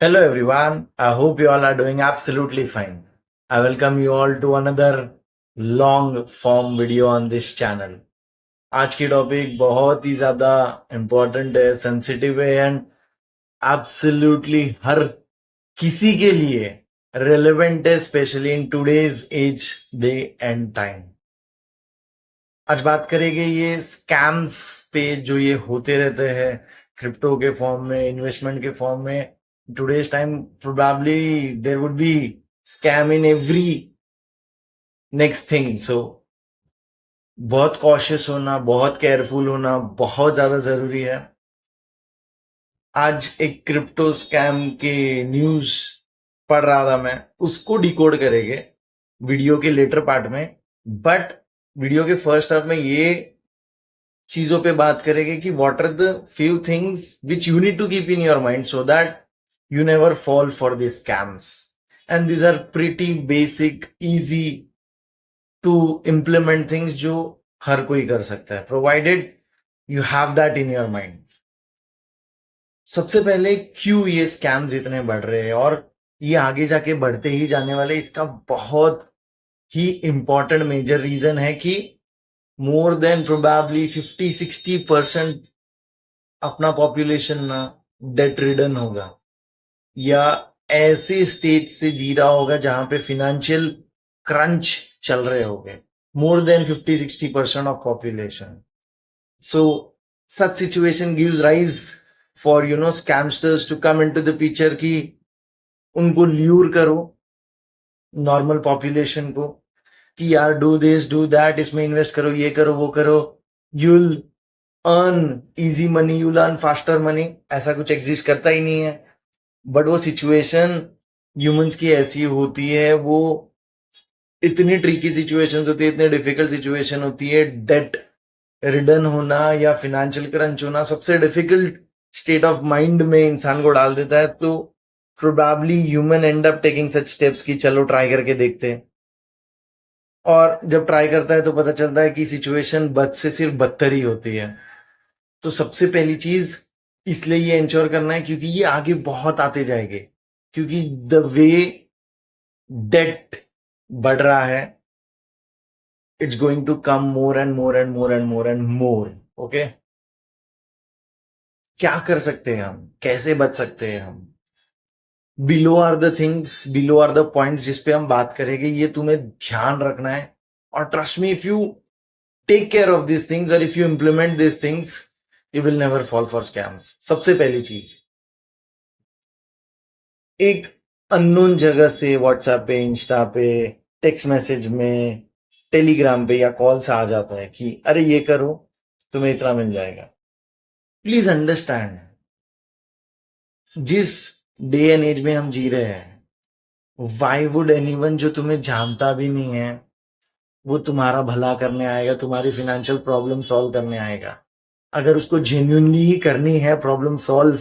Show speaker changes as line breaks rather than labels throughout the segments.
Hello everyone, I hope you all are doing absolutely fine. I welcome you all to another long form video on this channel. आज की topic बहुत ही ज्यादा important है, sensitive है and absolutely हर किसी के लिए रेलेवेंट है, specially in today's age day and time. आज बात करेंगे ये स्कैम्स पे जो ये होते रहते हैं क्रिप्टो के फॉर्म में, इन्वेस्टमेंट के फॉर्म में. Today's time probably there would be scam in every next thing. So बहुत कॉशियस होना, बहुत केयरफुल होना बहुत ज्यादा जरूरी है. आज एक क्रिप्टो स्कैम के न्यूज पढ़ रहा था मैं, उसको डिकोड करेंगे वीडियो के लेटर पार्ट में. बट वीडियो के फर्स्ट हाफ में ये चीजों पे बात करेंगे कि what are the few things which you need to keep in your mind so that you never fall for these scams. And these are pretty basic, easy to implement things जो हर कोई कर सकता है, provided you have that in your mind. सबसे पहले क्यों ये scams इतने बढ़ रहे हैं और ये आगे जाके बढ़ते ही जाने वाले, इसका बहुत ही इंपॉर्टेंट मेजर रीजन है कि मोर देन प्रोबेबली 50-60% अपना पॉपुलेशन ना डेट रिडन होगा या ऐसे स्टेट से जी रहा होगा जहां पे फिनेंशियल क्रंच चल रहे होंगे. More than 50-60% of population. So such situation gives rise for scamsters to come into the picture कि उनको ल्यूर करो नॉर्मल पॉपुलेशन को कि यार डू दिस डू दैट, इसमें इन्वेस्ट करो, ये करो, वो करो, you'll earn easy money, you'll earn faster money. ऐसा कुछ एग्जिस्ट करता ही नहीं है. बट वो सिचुएशन ह्यूमंस की ऐसी होती है, वो इतनी ट्रिकी सिचुएशंस होती है, इतनी डिफिकल्ट सिचुएशन होती है. डेट रिडन होना या फिनेंशियल क्रंच होना सबसे डिफिकल्ट स्टेट ऑफ माइंड में इंसान को डाल देता है. तो probably human and up taking such steps कि चलो ट्राई करके देखते हैं. और जब ट्राई करता है तो पता चलता है कि सिचुएशन बद से सिर्फ बदतर ही होती है. तो सबसे पहली चीज इसलिए ये इंश्योर करना है क्योंकि ये आगे बहुत आते जाएंगे, क्योंकि द वे डेट बढ़ रहा है, it's going to come more and more and more and more and more. Okay, क्या कर सकते हैं हम, कैसे बच सकते हैं हम? Below are the things, below are the points जिसपे हम बात करेंगे. ये तुम्हें ध्यान रखना है. और trust me, if you take care of this things और if you implement this things, you will never fall for scams. सबसे पहली चीज, एक अननोन जगह से व्हाट्सएप पे, इंस्टा पे, टेक्स्ट मैसेज में, टेलीग्राम पे या कॉल से आ जाता है कि अरे ये करो, तुम्हें इतना मिल जाएगा. प्लीज अंडरस्टैंड, जिस डे एंड एज में हम जी रहे हैं, वाई वुड एनीवन जो तुम्हें जानता भी नहीं है वो तुम्हारा भला करने आएगा, तुम्हारी फाइनेंशियल प्रॉब्लम सॉल्व करने आएगा? अगर उसको जेन्युइनली ही करनी है प्रॉब्लम सॉल्व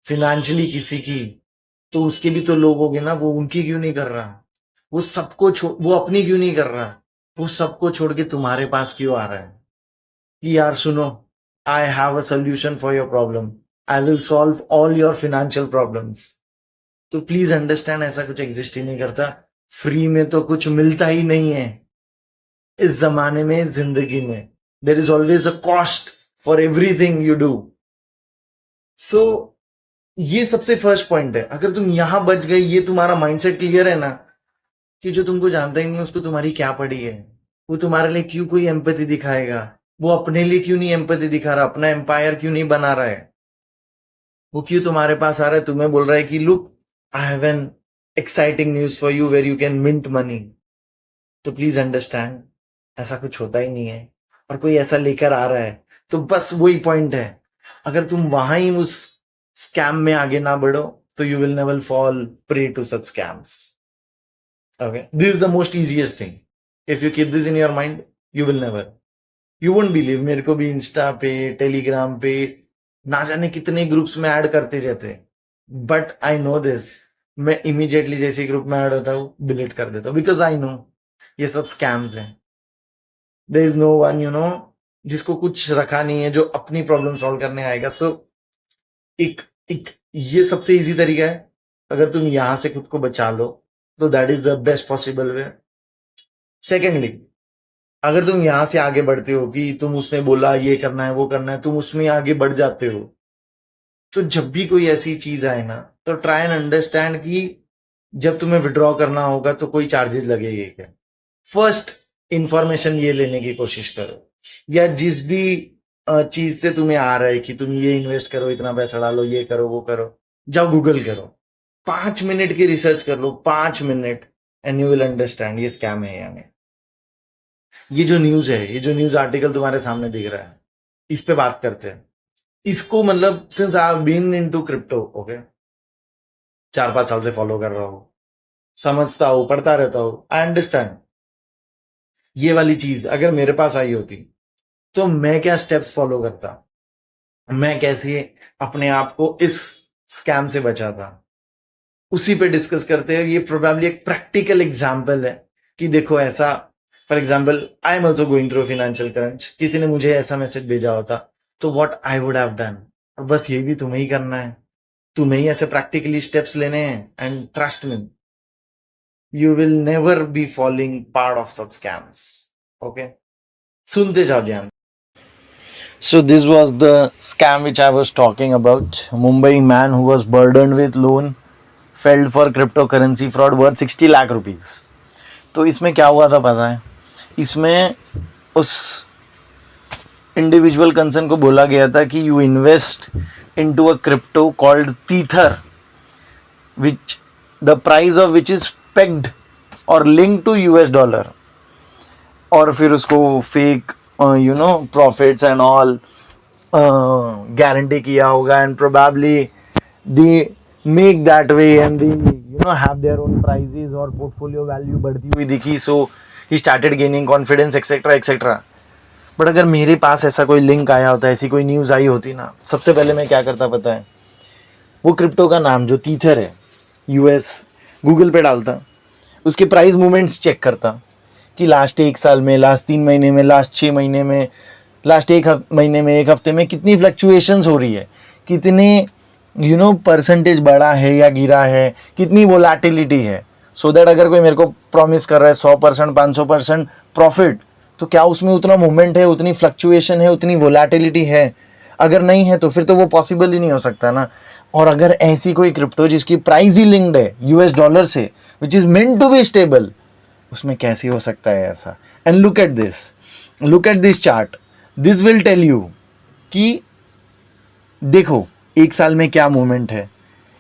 फिनेंशियली किसी की, तो उसके भी तो लोग होंगे ना. वो उनकी क्यों नहीं कर रहा? वो सबको छोड़, वो अपनी क्यों नहीं कर रहा? वो सबको छोड़ के तुम्हारे पास क्यों आ रहा है कि यार सुनो, I have a solution for your problem, I will solve all your financial problems. तो प्लीज अंडरस्टैंड, ऐसा कुछ एग्जिस्ट ही नहीं करता. फ्री में तो कुछ मिलता ही नहीं है इस जमाने में, इस जिंदगी में. There is always a cost for everything you do. So ये सबसे फर्स्ट पॉइंट है. अगर तुम यहां बच गए, ये तुम्हारा माइंडसेट क्लियर है ना कि जो तुमको जानता ही नहीं उसको तुम्हारी क्या पड़ी है, वो तुम्हारे लिए क्यों कोई एम्पैथी दिखाएगा, वो अपने लिए क्यों नहीं एम्पैथी दिखा रहा, अपना एम्पायर क्यों नहीं बना रहा है, वो क्यों तुम्हारे पास आ रहा है, तुम्हें बोल रहा है कि look, I have an exciting news for you where you can mint money. तो प्लीज अंडरस्टैंड, ऐसा कुछ होता ही नहीं है. और कोई ऐसा लेकर आ रहा है तो बस वही पॉइंट है, अगर तुम वहां ही उस स्कैम में आगे ना बढ़ो तो you will never fall prey to such scams. Okay, this is the most easiest thing. If you keep this in your mind, you will never, you won't believe, मेरे को भी इंस्टा पे, टेलीग्राम पे ना जाने कितने ग्रुप्स में add करते रहते. बट आई नो दिस, मैं इमीडिएटली जैसे ग्रुप में ऐड होता हूँ डिलीट कर देता हूँ, बिकॉज आई नो ये सब स्कैम्स हैं. देयर इज नो वन जिसको कुछ रखा नहीं है जो अपनी प्रॉब्लम सॉल्व करने आएगा. सो एक एक ये सबसे इजी तरीका है अगर तुम यहाँ से खुद को बचा लो तो that is the best possible way. Secondly, अगर तुम यहाँ से आगे बढ़ते हो कि तुम उसने बोला ये करना है वो करना है, तुम उसमें आगे बढ़ जाते हो, तो जब भी कोई ऐसी चीज आए ना, तो ट्राई एंड अंडरस्टैंड कि जब तुम्हें विड्रॉ करना होगा तो कोई चार्जेस लगेंगे क्या। फर्स्ट इंफॉर्मेशन ये लेने की कोशिश करो, या जिस भी चीज से तुम्हें आ रहा है कि तुम ये इन्वेस्ट करो, इतना पैसा डालो, ये करो वो करो, जाओ गूगल करो, 5 मिनट की रिसर्च कर लो, 5 minute, and you will understand ये स्कैम है या नहीं। ये जो न्यूज है, ये जो न्यूज आर्टिकल तुम्हारे सामने दिख रहा है, इस पे बात करते हैं। इसको मतलब since I have been into crypto, okay, 4-5 साल से फॉलो कर रहा हूं, समझता हूं, पढ़ता रहता हूं, आई अंडरस्टैंड। ये वाली चीज अगर मेरे पास आई होती तो मैं क्या स्टेप्स फॉलो करता, मैं कैसे अपने आप को इस स्कैम से बचाता, उसी पे डिस्कस करते हैं। ये प्रोबेबली एक प्रैक्टिकल एग्जाम्पल है कि देखो ऐसा, for example I am also going through financial crunch, किसी ने मुझे ऐसा मैसेज भेजा होता तो what I would have done. और बस ये भी तुम्हें ही करना है, तुम्हें ही ऐसे प्रैक्टिकली स्टेप्स लेने हैं, and trust me, you will never be following part of such scams. Okay, सुनते जाओ ध्यान। So this was the scam which I was talking about. Mumbai man who was burdened with loan fell for cryptocurrency fraud worth 60 lakh rupees. तो इसमें क्या हुआ था पता है, इसमें उस इंडिविजुअल कंसर्न को बोला गया था कि you invest into a crypto called Tether, which the price of which is pegged और लिंक टू यूएस डॉलर, और फिर उसको fake profits and all guarantee किया होगा, and probably they make that way and they have their own prices और portfolio value बढ़ती हुई दिखी, so he started gaining confidence etcetera etcetera. But अगर मेरे पास ऐसा कोई लिंक आया होता, ऐसी कोई न्यूज़ आई होती ना, सबसे पहले मैं क्या करता पता है, वो क्रिप्टो का नाम जो तीथर है यूएस, गूगल पे डालता, उसके प्राइस मूवमेंट्स चेक करता कि लास्ट 1 साल में, लास्ट 3 महीने में, लास्ट 6 महीने में, लास्ट महीने में, एक हफ्ते में कितनी फ्लक्चुएशंस हो रही है, कितने परसेंटेज बढ़ा है या गिरा है, कितनी वोलेटिलिटी है, सो दैट अगर कोई मेरे को प्रॉमिस कर रहा है 100% 500% प्रॉफिट, तो क्या उसमें उतना मूवमेंट है, उतनी फ्लक्चुएशन है, उतनी वोलेटिलिटी है। अगर नहीं है तो फिर तो वो पॉसिबल ही नहीं हो सकता ना। और अगर ऐसी कोई क्रिप्टो जिसकी प्राइस ही लिंक्ड है यूएस डॉलर से, which is meant to be stable, उसमें कैसे हो सकता है ऐसा। And look at this chart, this will tell you कि देखो 1 साल में क्या मूवमेंट है।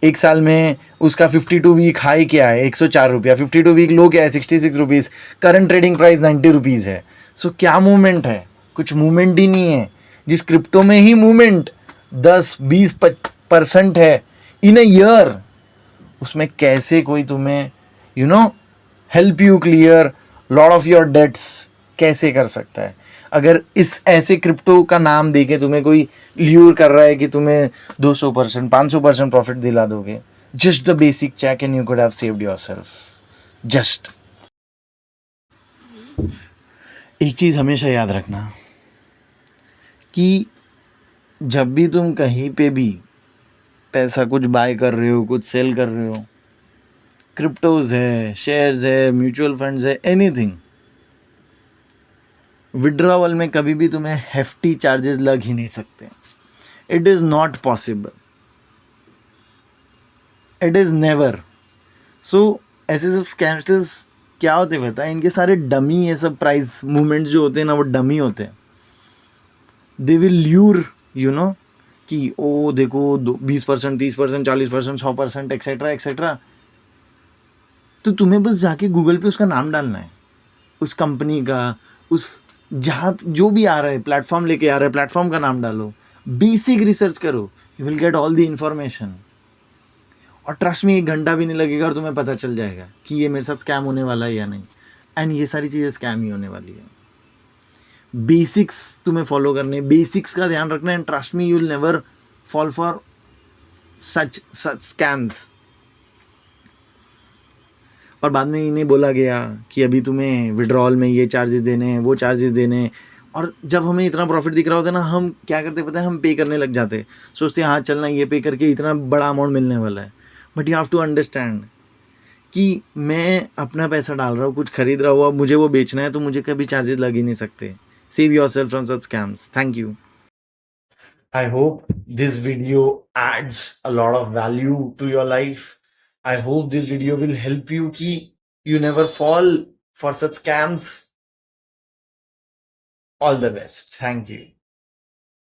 1 साल में उसका 52 वीक हाई क्या है, 104 रुपया, 52 वीक लो क्या है, 66 rupees, current trading price 90 rupees है। सो क्या मूवमेंट है, कुछ मूवमेंट ही नहीं है। जिस क्रिप्टो में ही मूवमेंट 10-20% है इन अ ईयर, उसमें कैसे कोई तुम्हें help you clear lot of your debts कैसे कर सकता है। अगर इस ऐसे क्रिप्टो का नाम देके तुम्हें कोई ल्यूर कर रहा है कि तुम्हें 200% 500% प्रॉफिट दिला दोगे, just the basic check and you could have saved yourself. Just एक चीज़ हमेशा याद रखना कि जब भी तुम कहीं पे भी पैसा कुछ बाय कर रहे हो, कुछ सेल कर रहे हो, क्रिप्टोज है, शेयर्स है, म्यूचुअल फंड्स है, एनीथिंग, विड्रॉवल में कभी भी तुम्हें हेफ्टी चार्जेस लग ही नहीं सकते। It is not possible, it is never. So ऐसे सब स्कैमर्स क्या होते हैं पता है, इनके सारे डमी, ये सब प्राइस मूवमेंट जो होते हैं ना, वो डमी होते हैं। दे विल ल्यूर कि ओ देखो 20%, 30%, 40%, 100% एक्सेट्रा एक्सेट्रा। तो तुम्हें बस जाके गूगल पे उसका नाम डालना है, उस कंपनी का, उस जहाँ जो भी आ रहा है प्लेटफॉर्म लेके आ रहा है, प्लेटफॉर्म का नाम डालो, बेसिक रिसर्च करो, you will get all the information. और ट्रस्ट में 1 घंटा भी नहीं लगेगा और तुम्हें पता चल जाएगा कि ये मेरे साथ स्कैम होने वाला है या नहीं। एंड ये सारी चीज़ें स्कैम ही होने वाली है। बेसिक्स तुम्हें फॉलो करने, बेसिक्स का ध्यान रखना, and trust me, you will never fall for such scams. और बाद में इन्हें बोला गया कि अभी तुम्हें विड्रॉल में ये चार्जेस देने हैं, वो चार्जेस देने हैं। और जब हमें इतना प्रॉफिट दिख रहा होता है ना, हम क्या करते पता है, हम पे करने लग जाते, सोचते हैं हाँ चलना ये पे करके इतना बड़ा अमाउंट मिलने वाला है। But you have to understand कि मैं अपना पैसा डाल रहा हूँ, कुछ खरीद रहा हूँ, अब मुझे वो बेचना है तो मुझे कभी चार्जेस लग ही नहीं सकते. Save yourself from such scams. Thank you. I hope this video adds a lot of value to your life. I hope this video will help you कि you never fall for such scams. All the best. Thank you.